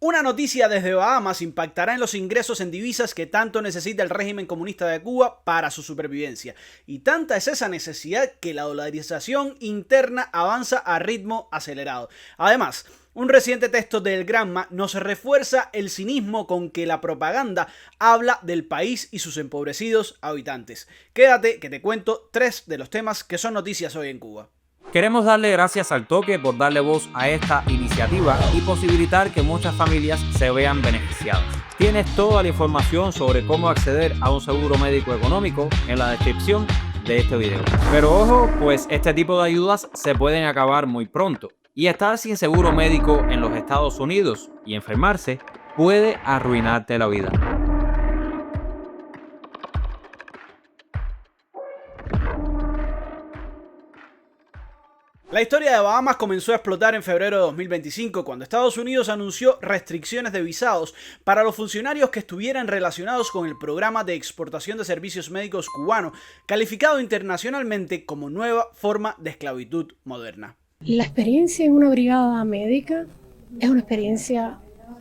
Una noticia desde Bahamas impactará en los ingresos en divisas que tanto necesita el régimen comunista de Cuba para su supervivencia. Y tanta es esa necesidad que la dolarización interna avanza a ritmo acelerado. Además, un reciente texto del Granma nos refuerza el cinismo con que la propaganda habla del país y sus empobrecidos habitantes. Quédate que te cuento 3 de los temas que son noticias hoy en Cuba. Queremos darle gracias al Toque por darle voz a esta iniciativa y posibilitar que muchas familias se vean beneficiadas. Tienes toda la información sobre cómo acceder a un seguro médico económico en la descripción de este video. Pero ojo, pues este tipo de ayudas se pueden acabar muy pronto. Y estar sin seguro médico en los Estados Unidos y enfermarse puede arruinarte la vida. La historia de Bahamas comenzó a explotar en febrero de 2025 cuando Estados Unidos anunció restricciones de visados para los funcionarios que estuvieran relacionados con el programa de exportación de servicios médicos cubano, calificado internacionalmente como nueva forma de esclavitud moderna. La experiencia en una brigada médica es una experiencia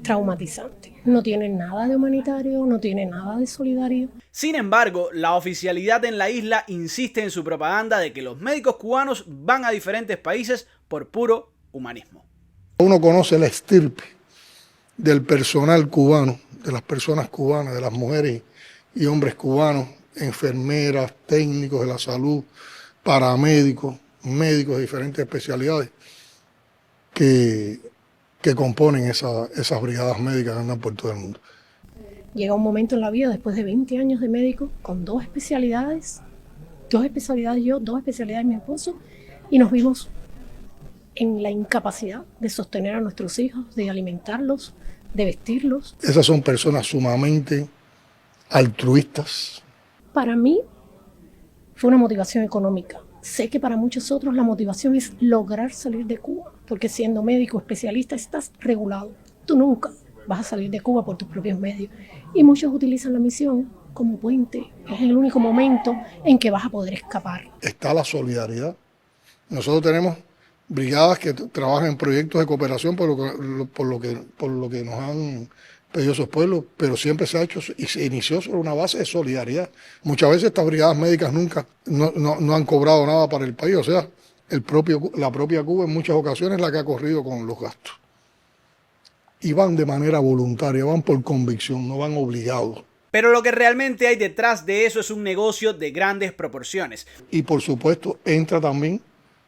traumatizante. No tiene nada de humanitario, no tiene nada de solidario. Sin embargo, la oficialidad en la isla insiste en su propaganda de que los médicos cubanos van a diferentes países por puro humanismo. Uno conoce la estirpe del personal cubano, de las personas cubanas, de las mujeres y hombres cubanos, enfermeras, técnicos de la salud, paramédicos, médicos de diferentes especialidades que componen esas brigadas médicas que andan por todo el mundo. Llega un momento en la vida, después de 20 años de médico, con 2 especialidades yo, 2 especialidades mi esposo, y nos vimos en la incapacidad de sostener a nuestros hijos, de alimentarlos, de vestirlos. Esas son personas sumamente altruistas. Para mí fue una motivación económica. Sé que para muchos otros la motivación es lograr salir de Cuba, porque siendo médico especialista estás regulado. Tú nunca vas a salir de Cuba por tus propios medios. Y muchos utilizan la misión como puente. Es el único momento en que vas a poder escapar. Está la solidaridad. Nosotros tenemos brigadas que trabajan en proyectos de cooperación por lo que nos han pedido esos pueblos, pero siempre se ha hecho y se inició sobre una base de solidaridad. Muchas veces estas brigadas médicas nunca no han cobrado nada para el país, o sea, la propia Cuba en muchas ocasiones es la que ha corrido con los gastos. Y van de manera voluntaria, van por convicción, no van obligados. Pero lo que realmente hay detrás de eso es un negocio de grandes proporciones. Y por supuesto entra también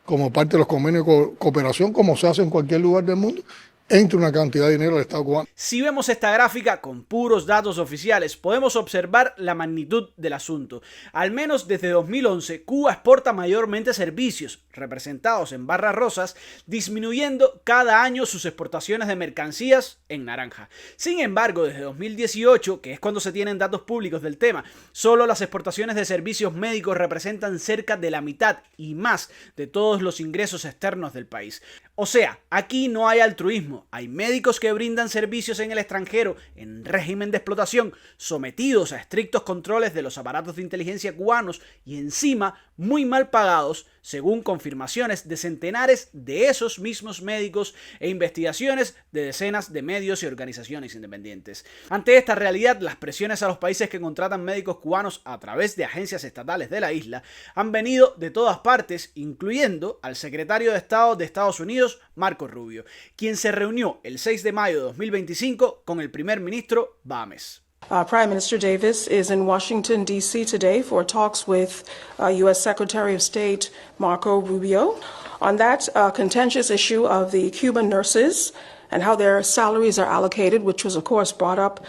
como parte de los convenios de cooperación, como se hace en cualquier lugar del mundo, entra una cantidad de dinero al Estado cubano. Si vemos esta gráfica con puros datos oficiales, podemos observar la magnitud del asunto. Al menos desde 2011, Cuba exporta mayormente servicios, representados en barras rosas, disminuyendo cada año sus exportaciones de mercancías en naranja. Sin embargo, desde 2018, que es cuando se tienen datos públicos del tema, solo las exportaciones de servicios médicos representan cerca de la mitad y más de todos los ingresos externos del país. O sea, aquí no hay altruismo, hay médicos que brindan servicios en el extranjero en régimen de explotación, sometidos a estrictos controles de los aparatos de inteligencia cubanos y encima muy mal pagados, según confirmaciones de centenares de esos mismos médicos e investigaciones de decenas de medios y organizaciones independientes. Ante esta realidad, las presiones a los países que contratan médicos cubanos a través de agencias estatales de la isla han venido de todas partes, incluyendo al secretario de Estado de Estados Unidos, Marco Rubio, quien se reunió el 6 de mayo de 2025 con el primer ministro Bahames. Prime Minister Davis is in Washington, D.C. today for talks with U.S. Secretary of State Marco Rubio on that contentious issue of the Cuban nurses and how their salaries are allocated, which was, of course, brought up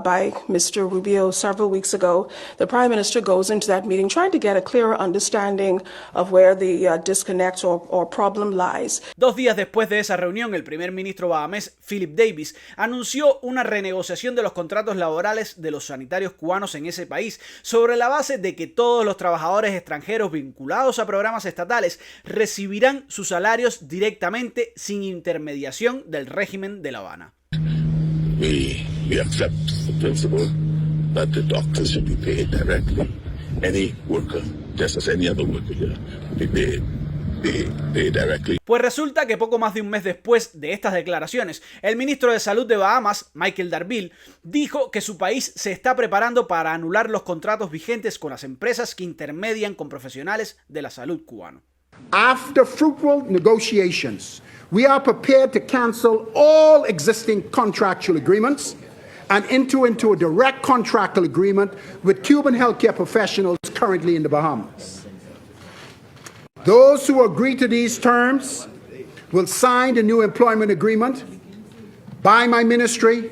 by Mr. Rubio several weeks ago. The Prime Minister goes into that meeting trying to get a clearer understanding of where the disconnect or problem lies. 2 días después de esa reunión, el primer ministro bahamés, Philip Davis, anunció una renegociación de los contratos laborales de los sanitarios cubanos en ese país, sobre la base de que todos los trabajadores extranjeros vinculados a programas estatales recibirán sus salarios directamente sin intermediación del régimen de La Habana. We accept the principle that the doctors should be paid directly. Any worker, just as any other worker here, will be paid be paid directly. Pues resulta que poco más de un mes después de estas declaraciones, el ministro de Salud de Bahamas, Michael Darville, dijo que su país se está preparando para anular los contratos vigentes con las empresas que intermedian con profesionales de la salud cubanos. After fruitful negotiations, we are prepared to cancel all existing contractual agreements and enter into a direct contractual agreement with Cuban healthcare professionals currently in the Bahamas. Those who agree to these terms will sign the new employment agreement by my ministry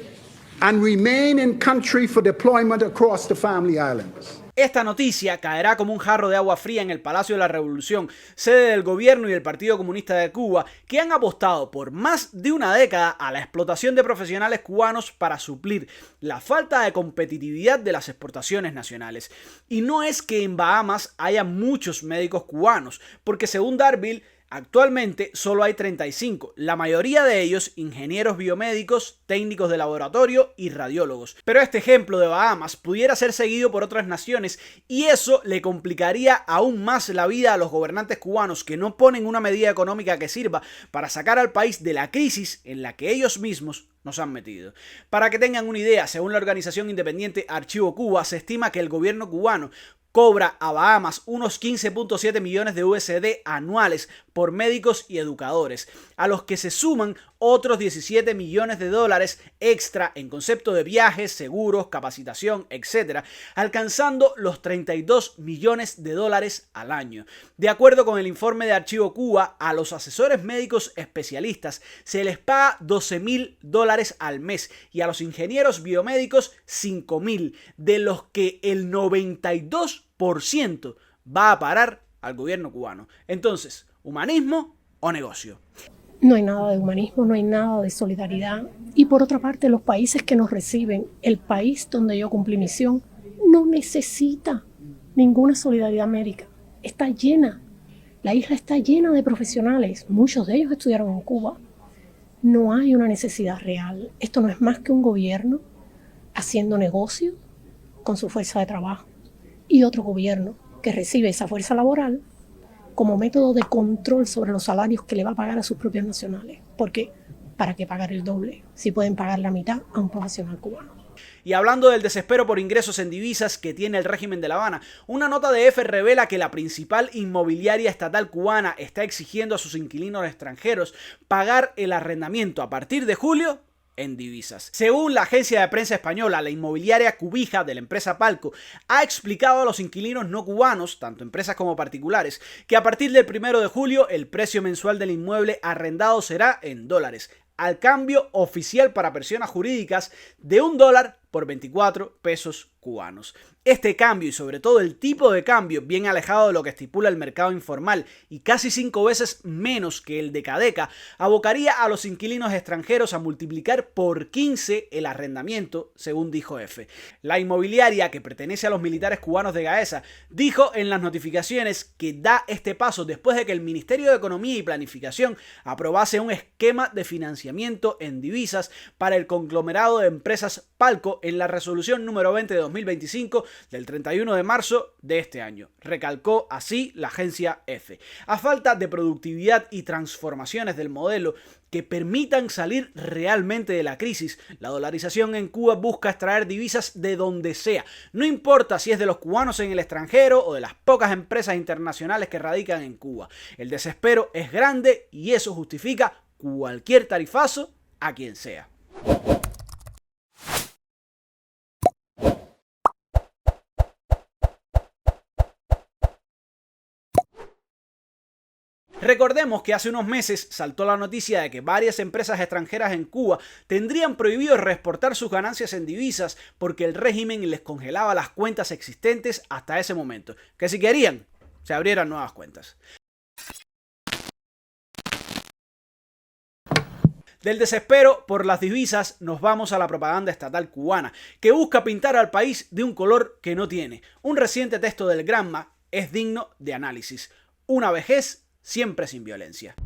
and remain in country for deployment across the Family Islands. Esta noticia caerá como un jarro de agua fría en el Palacio de la Revolución, sede del gobierno y el Partido Comunista de Cuba, que han apostado por más de una década a la explotación de profesionales cubanos para suplir la falta de competitividad de las exportaciones nacionales. Y no es que en Bahamas haya muchos médicos cubanos, porque según Darville, actualmente solo hay 35, la mayoría de ellos ingenieros biomédicos, técnicos de laboratorio y radiólogos. Pero este ejemplo de Bahamas pudiera ser seguido por otras naciones y eso le complicaría aún más la vida a los gobernantes cubanos que no ponen una medida económica que sirva para sacar al país de la crisis en la que ellos mismos nos han metido. Para que tengan una idea, según la organización independiente Archivo Cuba, se estima que el gobierno cubano cobra a Bahamas unos 15.7 millones de USD anuales por médicos y educadores, a los que se suman otros 17 millones de dólares extra en concepto de viajes, seguros, capacitación, etc., alcanzando los 32 millones de dólares al año. De acuerdo con el informe de Archivo Cuba, a los asesores médicos especialistas se les paga $12,000 al mes y a los ingenieros biomédicos $5,000, de los que el 92% va a parar al gobierno cubano. Entonces, ¿humanismo o negocio? No hay nada de humanismo, no hay nada de solidaridad. Y por otra parte, los países que nos reciben, el país donde yo cumplí misión, no necesita ninguna solidaridad médica. Está llena, la isla está llena de profesionales, muchos de ellos estudiaron en Cuba. No hay una necesidad real. Esto no es más que un gobierno haciendo negocio con su fuerza de trabajo y otro gobierno que recibe esa fuerza laboral como método de control sobre los salarios que le va a pagar a sus propios nacionales. Porque, ¿para qué pagar el doble si pueden pagar la mitad a un profesional cubano? Y hablando del desespero por ingresos en divisas que tiene el régimen de La Habana, una nota de EFE revela que la principal inmobiliaria estatal cubana está exigiendo a sus inquilinos extranjeros pagar el arrendamiento a partir de julio en divisas. Según la agencia de prensa española, la inmobiliaria Cubija de la empresa Palco ha explicado a los inquilinos no cubanos, tanto empresas como particulares, que a partir del 1 de julio el precio mensual del inmueble arrendado será en dólares, al cambio oficial para personas jurídicas de $1 por 24 pesos cubanos. Este cambio y sobre todo el tipo de cambio, bien alejado de lo que estipula el mercado informal y casi 5 veces menos que el de Cadeca, abocaría a los inquilinos extranjeros a multiplicar por 15 el arrendamiento, según dijo EFE. La inmobiliaria, que pertenece a los militares cubanos de Gaesa, dijo en las notificaciones que da este paso después de que el Ministerio de Economía y Planificación aprobase un esquema de financiamiento en divisas para el conglomerado de empresas Palco en la resolución número 20 de 2025 del 31 de marzo de este año. Recalcó así la agencia EFE. A falta de productividad y transformaciones del modelo que permitan salir realmente de la crisis, la dolarización en Cuba busca extraer divisas de donde sea. No importa si es de los cubanos en el extranjero o de las pocas empresas internacionales que radican en Cuba. El desespero es grande y eso justifica cualquier tarifazo a quien sea. Recordemos que hace unos meses saltó la noticia de que varias empresas extranjeras en Cuba tendrían prohibido reexportar sus ganancias en divisas porque el régimen les congelaba las cuentas existentes hasta ese momento, que si querían, se abrieran nuevas cuentas. Del desespero por las divisas nos vamos a la propaganda estatal cubana, que busca pintar al país de un color que no tiene. Un reciente texto del Granma es digno de análisis. Una vejez siempre sin violencia.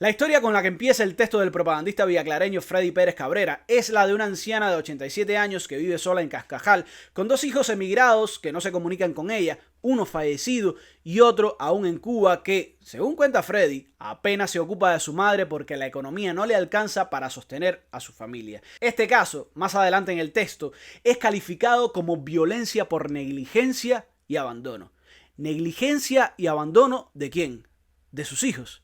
La historia con la que empieza el texto del propagandista villaclareño Freddy Pérez Cabrera es la de una anciana de 87 años que vive sola en Cascajal, con 2 hijos emigrados que no se comunican con ella, uno fallecido y otro aún en Cuba que, según cuenta Freddy, apenas se ocupa de su madre porque la economía no le alcanza para sostener a su familia. Este caso, más adelante en el texto, es calificado como violencia por negligencia y abandono. ¿Negligencia y abandono de quién? De sus hijos.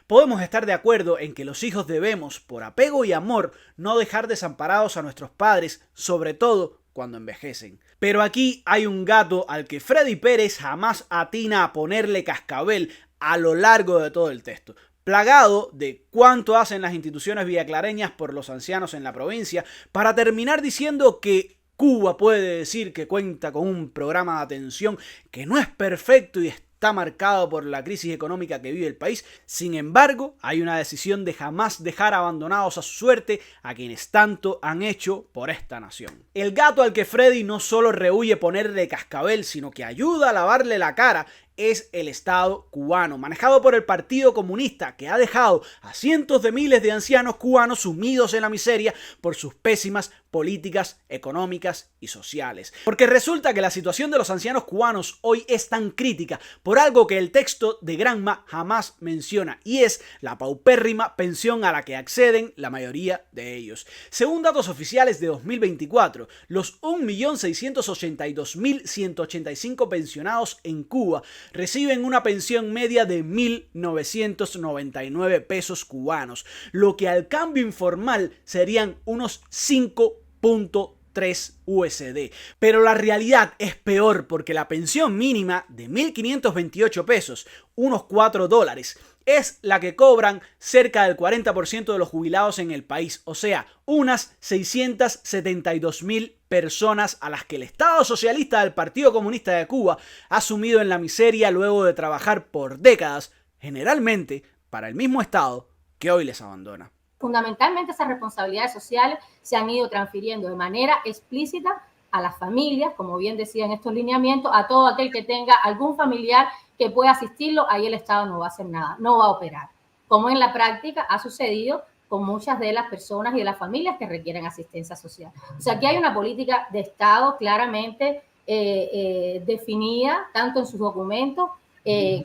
Podemos estar de acuerdo en que los hijos debemos, por apego y amor, no dejar desamparados a nuestros padres, sobre todo cuando envejecen. Pero aquí hay un gato al que Freddy Pérez jamás atina a ponerle cascabel a lo largo de todo el texto, plagado de cuánto hacen las instituciones villaclareñas por los ancianos en la provincia, para terminar diciendo que Cuba puede decir que cuenta con un programa de atención que no es perfecto y está marcado por la crisis económica que vive el país. Sin embargo, hay una decisión de jamás dejar abandonados a su suerte a quienes tanto han hecho por esta nación. El gato al que Freddy no solo rehúye ponerle cascabel, sino que ayuda a lavarle la cara, es el Estado cubano, manejado por el Partido Comunista, que ha dejado a cientos de miles de ancianos cubanos sumidos en la miseria por sus pésimas políticas económicas y sociales. Porque resulta que la situación de los ancianos cubanos hoy es tan crítica por algo que el texto de Granma jamás menciona, y es la paupérrima pensión a la que acceden la mayoría de ellos. Según datos oficiales de 2024, los 1.682.185 pensionados en Cuba reciben una pensión media de 1.999 pesos cubanos, lo que al cambio informal serían unos 5.3 USD. Pero la realidad es peor, porque la pensión mínima de 1.528 pesos, unos $4, es la que cobran cerca del 40% de los jubilados en el país, o sea, unas 672.000 personas a las que el Estado socialista del Partido Comunista de Cuba ha sumido en la miseria luego de trabajar por décadas, generalmente para el mismo Estado que hoy les abandona. Fundamentalmente esas responsabilidades sociales se han ido transfiriendo de manera explícita a las familias, como bien decían estos lineamientos, a todo aquel que tenga algún familiar que pueda asistirlo. Ahí el Estado no va a hacer nada, no va a operar, como en la práctica ha sucedido con muchas de las personas y de las familias que requieren asistencia social. O sea, aquí hay una política de Estado claramente definida, tanto en sus documentos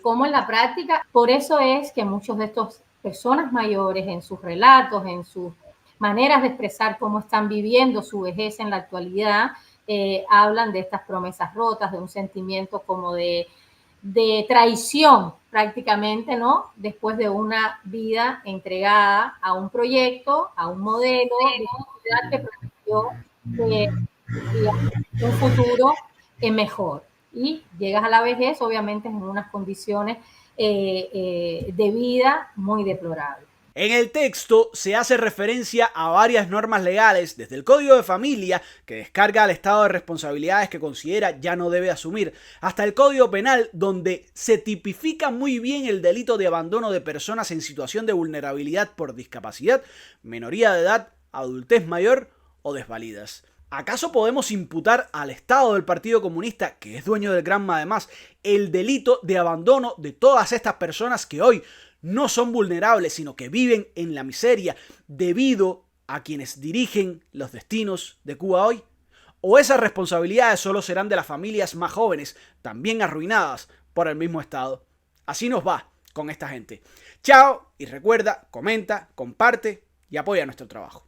como en la práctica. Por eso es que muchos de estos personas mayores, en sus relatos, en sus maneras de expresar cómo están viviendo su vejez en la actualidad, hablan de estas promesas rotas, de un sentimiento como de traición prácticamente, ¿no? Después de una vida entregada a un proyecto, a un modelo de sociedad que prometió un futuro mejor. Y llegas a la vejez, obviamente, en unas condiciones de vida muy deplorables. En el texto se hace referencia a varias normas legales, desde el Código de Familia, que descarga al Estado de responsabilidades que considera ya no debe asumir, hasta el Código Penal, donde se tipifica muy bien el delito de abandono de personas en situación de vulnerabilidad por discapacidad, minoría de edad, adultez mayor o desvalidas. ¿Acaso podemos imputar al Estado del Partido Comunista, que es dueño del Granma además, el delito de abandono de todas estas personas que hoy no son vulnerables, sino que viven en la miseria debido a quienes dirigen los destinos de Cuba hoy? ¿O esas responsabilidades solo serán de las familias más jóvenes, también arruinadas por el mismo Estado? Así nos va con esta gente. Chao, y recuerda, comenta, comparte y apoya nuestro trabajo.